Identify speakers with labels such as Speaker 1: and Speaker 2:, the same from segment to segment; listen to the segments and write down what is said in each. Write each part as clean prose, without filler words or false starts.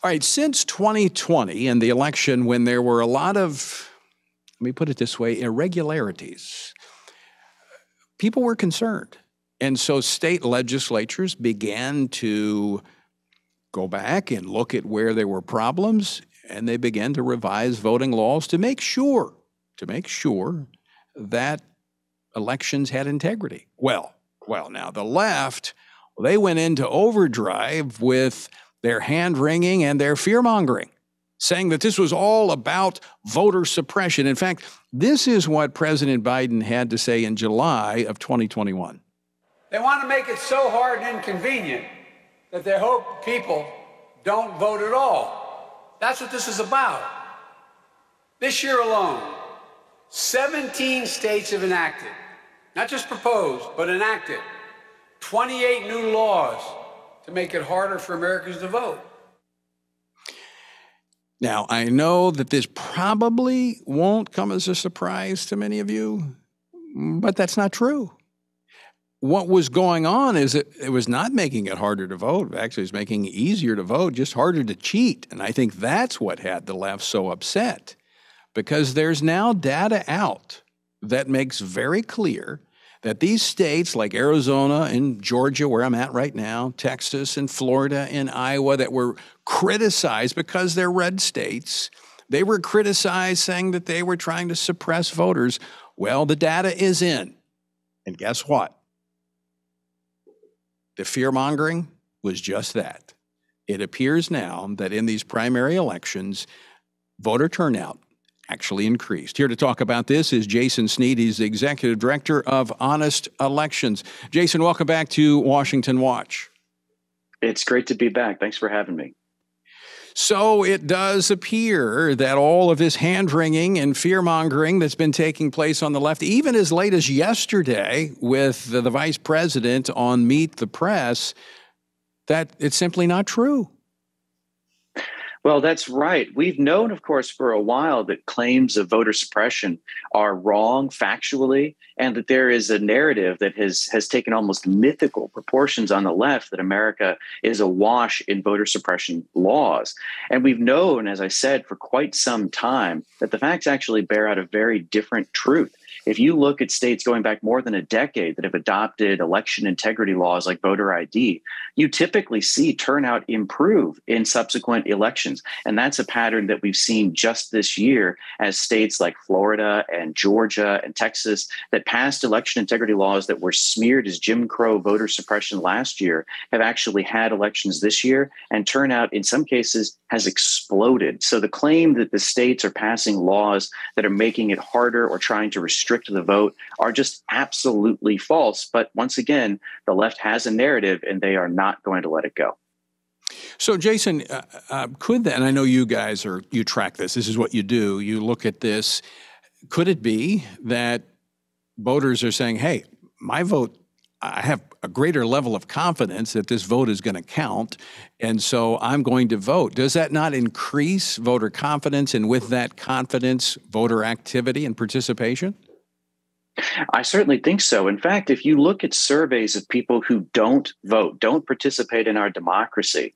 Speaker 1: All right, since 2020 and the election, when there were a lot of, let me put it this way, irregularities, people were concerned. And so state legislatures began to go back and look at where there were problems, and they began to revise voting laws to make sure that elections had integrity. Well, now the left, they went into overdrive with their hand-wringing and their fear-mongering, saying that this was all about voter suppression. In fact, this is what President Biden had to say in July of 2021.
Speaker 2: They want to make it so hard and inconvenient that they hope people don't vote at all. That's what this is about. This year alone, 17 states have enacted, not just proposed, but enacted, 28 new laws to make it harder for Americans to vote.
Speaker 1: Now, I know that this probably won't come as a surprise to many of you, but that's not true. What was going on is it was not making it harder to vote. Actually, it was making it easier to vote, just harder to cheat. And I think that's what had the left so upset, because there's now data out that makes very clear that these states like Arizona and Georgia, where I'm at right now, Texas and Florida and Iowa, that were criticized because they're red states, they were criticized saying that they were trying to suppress voters. Well, the data is in. And guess what? The fear-mongering was just that. It appears now that in these primary elections, voter turnout actually increased. Here to talk about this is Jason Snead. He's the executive director of Honest Elections. Jason, welcome back to Washington Watch.
Speaker 3: It's great to be back. Thanks for having me.
Speaker 1: So it does appear that all of this hand-wringing and fear-mongering that's been taking place on the left, even as late as yesterday with the vice president on Meet the Press, that it's simply not true.
Speaker 3: Well, that's right. We've known, of course, for a while that claims of voter suppression are wrong factually, and that there is a narrative that has taken almost mythical proportions on the left that America is awash in voter suppression laws. And we've known, as I said, for quite some time that the facts actually bear out a very different truth. If you look at states going back more than a decade that have adopted election integrity laws like voter ID, you typically see turnout improve in subsequent elections. And that's a pattern that we've seen just this year as states like Florida and Georgia and Texas that passed election integrity laws that were smeared as Jim Crow voter suppression last year have actually had elections this year, and turnout in some cases has exploded. So the claim that the states are passing laws that are making it harder or trying to restrict the vote are just absolutely false. But once again, the left has a narrative and they are not going to let it go.
Speaker 1: So, Jason, could that, and I know you guys you track this is what you do, you look at this, could it be that voters are saying, hey, my vote, I have a greater level of confidence that this vote is going to count, and so I'm going to vote? Does that not increase voter confidence, and with that confidence, voter activity and participation?
Speaker 3: I certainly think so. In fact, if you look at surveys of people who don't vote, don't participate in our democracy,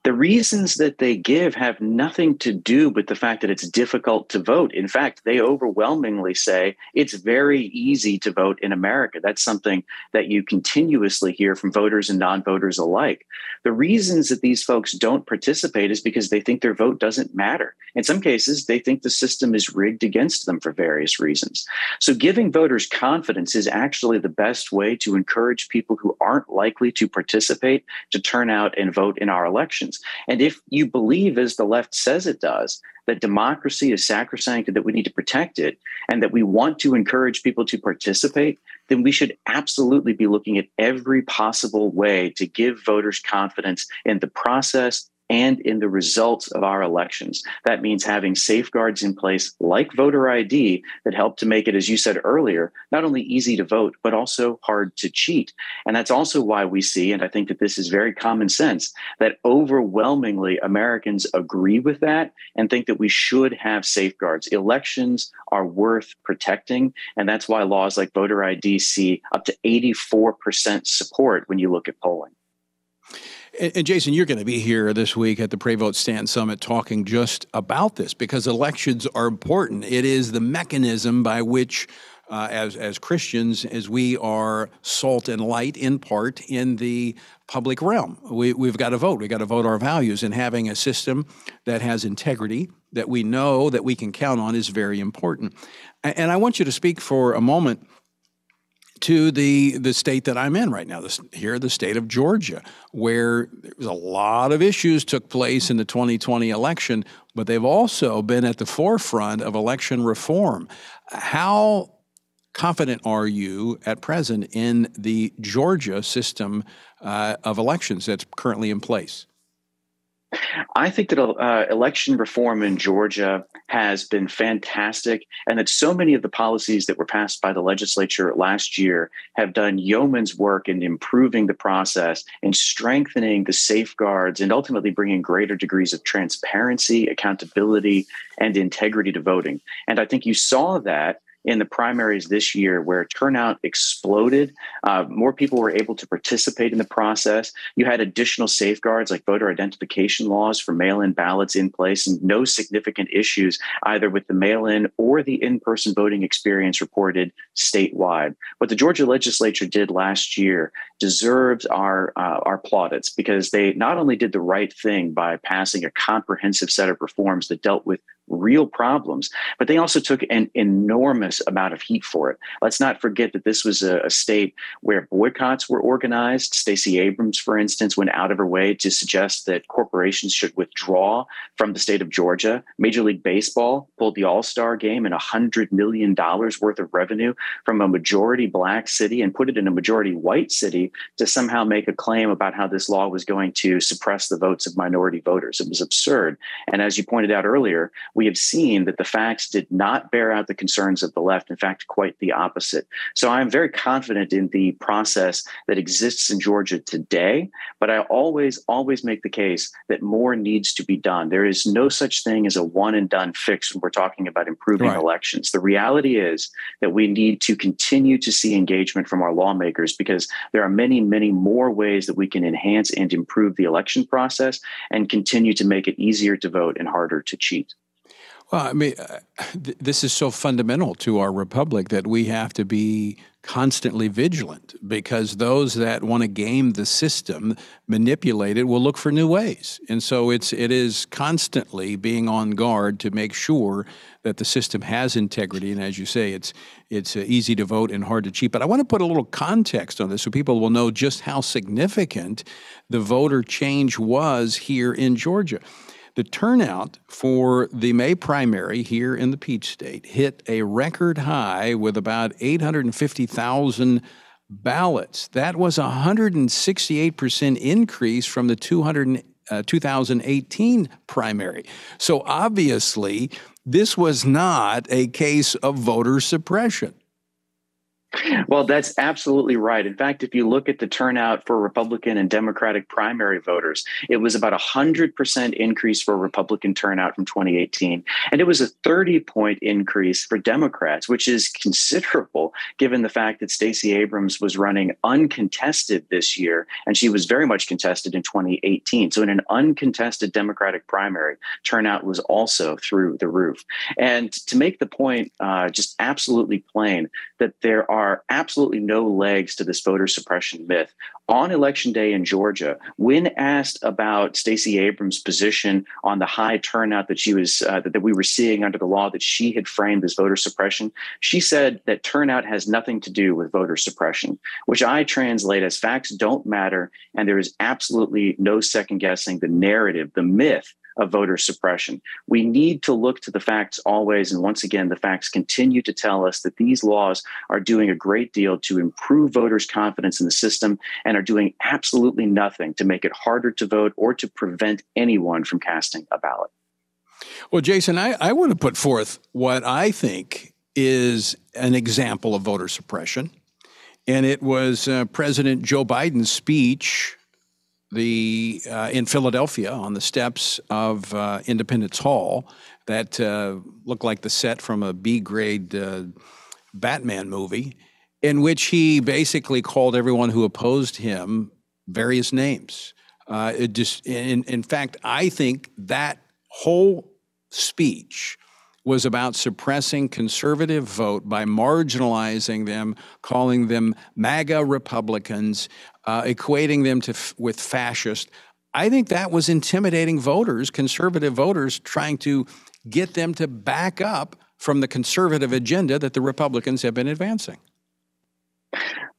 Speaker 3: the reasons that they give have nothing to do with the fact that it's difficult to vote. In fact, they overwhelmingly say it's very easy to vote in America. That's something that you continuously hear from voters and non-voters alike. The reasons that these folks don't participate is because they think their vote doesn't matter. In some cases, they think the system is rigged against them for various reasons. So giving voters confidence is actually the best way to encourage people who aren't likely to participate to turn out and vote in our elections. And if you believe, as the left says it does, that democracy is sacrosanct and that we need to protect it, and that we want to encourage people to participate, then we should absolutely be looking at every possible way to give voters confidence in the process and in the results of our elections. That means having safeguards in place like voter ID that help to make it, as you said earlier, not only easy to vote, but also hard to cheat. And that's also why we see, and I think that this is very common sense, that overwhelmingly Americans agree with that and think that we should have safeguards. Elections are worth protecting, and that's why laws like voter ID see up to 84% support when you look at polling.
Speaker 1: And Jason, you're going to be here this week at the Pray Vote Stand Summit talking just about this, because elections are important. It is the mechanism by which, as Christians, as we are salt and light in part in the public realm, we've got to vote. We've got to vote our values, and having a system that has integrity, that we know that we can count on, is very important. And I want you to speak for a moment to the state that I'm in right now, the state of Georgia, where there was a lot of issues took place in the 2020 election, but they've also been at the forefront of election reform. How confident are you at present in the Georgia system of elections that's currently in place?
Speaker 3: I think that election reform in Georgia has been fantastic, and that so many of the policies that were passed by the legislature last year have done yeoman's work in improving the process and strengthening the safeguards and ultimately bringing greater degrees of transparency, accountability, and integrity to voting. And I think you saw that in the primaries this year, where turnout exploded. More people were able to participate in the process. You had additional safeguards like voter identification laws for mail-in ballots in place, and no significant issues either with the mail-in or the in-person voting experience reported statewide. What the Georgia legislature did last year deserves our plaudits, because they not only did the right thing by passing a comprehensive set of reforms that dealt with real problems, but they also took an enormous amount of heat for it. Let's not forget that this was a state where boycotts were organized. Stacey Abrams, for instance, went out of her way to suggest that corporations should withdraw from the state of Georgia. Major League Baseball pulled the All-Star game and $100 million worth of revenue from a majority Black city and put it in a majority white city to somehow make a claim about how this law was going to suppress the votes of minority voters. It was absurd. And as you pointed out earlier, we have seen that the facts did not bear out the concerns of the left. In fact, quite the opposite. So I'm very confident in the process that exists in Georgia today, but I always make the case that more needs to be done. There is no such thing as a one and done fix when we're talking about improving elections. The reality is that we need to continue to see engagement from our lawmakers, because there are many, many more ways that we can enhance and improve the election process and continue to make it easier to vote and harder to cheat.
Speaker 1: Well, I mean, this is so fundamental to our republic that we have to be constantly vigilant, because those that want to game the system, manipulate it, will look for new ways. And so it is constantly being on guard to make sure that the system has integrity. And as you say, it's easy to vote and hard to cheat. But I want to put a little context on this so people will know just how significant the voter change was here in Georgia. The turnout for the May primary here in the Peach State hit a record high with about 850,000 ballots. That was a 168% increase from the 2018 primary. So obviously, this was not a case of voter suppression.
Speaker 3: Well, that's absolutely right. In fact, if you look at the turnout for Republican and Democratic primary voters, it was about 100% increase for Republican turnout from 2018. And it was a 30-point increase for Democrats, which is considerable given the fact that Stacey Abrams was running uncontested this year, and she was very much contested in 2018. So in an uncontested Democratic primary, turnout was also through the roof. And to make the point just absolutely plain that there are absolutely no legs to this voter suppression myth. On Election Day in Georgia, when asked about Stacey Abrams' position on the high turnout that she was that we were seeing under the law that she had framed as voter suppression, she said that turnout has nothing to do with voter suppression, which I translate as facts don't matter, and there is absolutely no second guessing the narrative, the myth of voter suppression. We need to look to the facts always. And once again, the facts continue to tell us that these laws are doing a great deal to improve voters' confidence in the system and are doing absolutely nothing to make it harder to vote or to prevent anyone from casting a ballot.
Speaker 1: Well, Jason, I want to put forth what I think is an example of voter suppression. And it was President Joe Biden's speech in Philadelphia on the steps of Independence Hall that looked like the set from a B-grade Batman movie, in which he basically called everyone who opposed him various names. In fact, I think that whole speech was about suppressing conservative vote by marginalizing them, calling them MAGA Republicans, equating them with fascist. I think that was intimidating voters, conservative voters, trying to get them to back up from the conservative agenda that the Republicans have been advancing.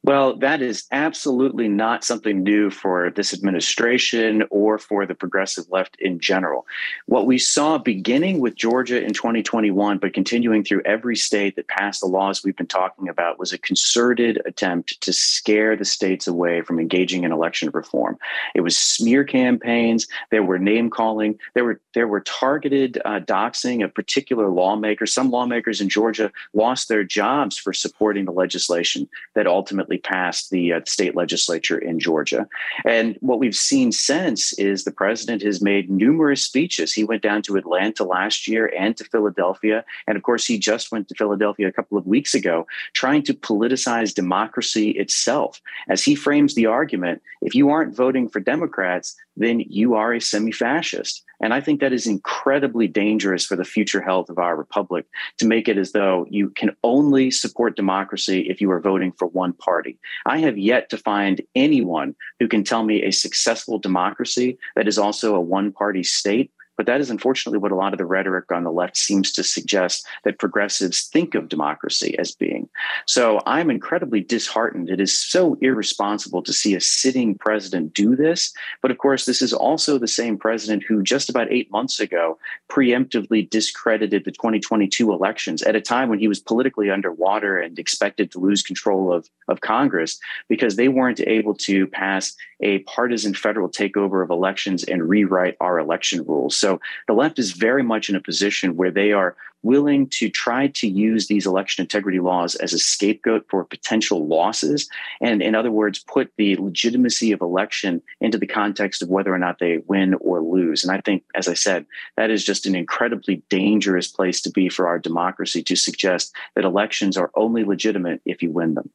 Speaker 3: Well, that is absolutely not something new for this administration or for the progressive left in general. What we saw beginning with Georgia in 2021, but continuing through every state that passed the laws we've been talking about, was a concerted attempt to scare the states away from engaging in election reform. It was smear campaigns. There were name calling. There were targeted doxing of particular lawmakers. Some lawmakers in Georgia lost their jobs for supporting the legislation that ultimately passed the state legislature in Georgia. And what we've seen since is the president has made numerous speeches. He went down to Atlanta last year and to Philadelphia. And of course, he just went to Philadelphia a couple of weeks ago, trying to politicize democracy itself. As he frames the argument, if you aren't voting for Democrats, then you are a semi-fascist. And I think that is incredibly dangerous for the future health of our republic, to make it as though you can only support democracy if you are voting for one party. I have yet to find anyone who can tell me a successful democracy that is also a one-party state. But that is unfortunately what a lot of the rhetoric on the left seems to suggest that progressives think of democracy as being. So I'm incredibly disheartened. It is so irresponsible to see a sitting president do this. But of course, this is also the same president who just about 8 months ago preemptively discredited the 2022 elections at a time when he was politically underwater and expected to lose control of Congress because they weren't able to pass a partisan federal takeover of elections and rewrite our election rules. So the left is very much in a position where they are willing to try to use these election integrity laws as a scapegoat for potential losses. And in other words, put the legitimacy of election into the context of whether or not they win or lose. And I think, as I said, that is just an incredibly dangerous place to be for our democracy, to suggest that elections are only legitimate if you win them.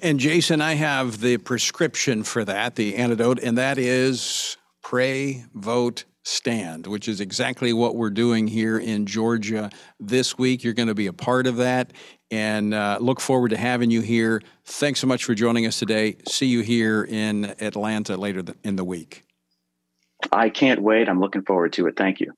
Speaker 1: And Jason, I have the prescription for that, the antidote, and that is pray, vote, stand, which is exactly what we're doing here in Georgia this week. You're going to be a part of that, and look forward to having you here. Thanks so much for joining us today. See you here in Atlanta later in the week.
Speaker 3: I can't wait. I'm looking forward to it. Thank you.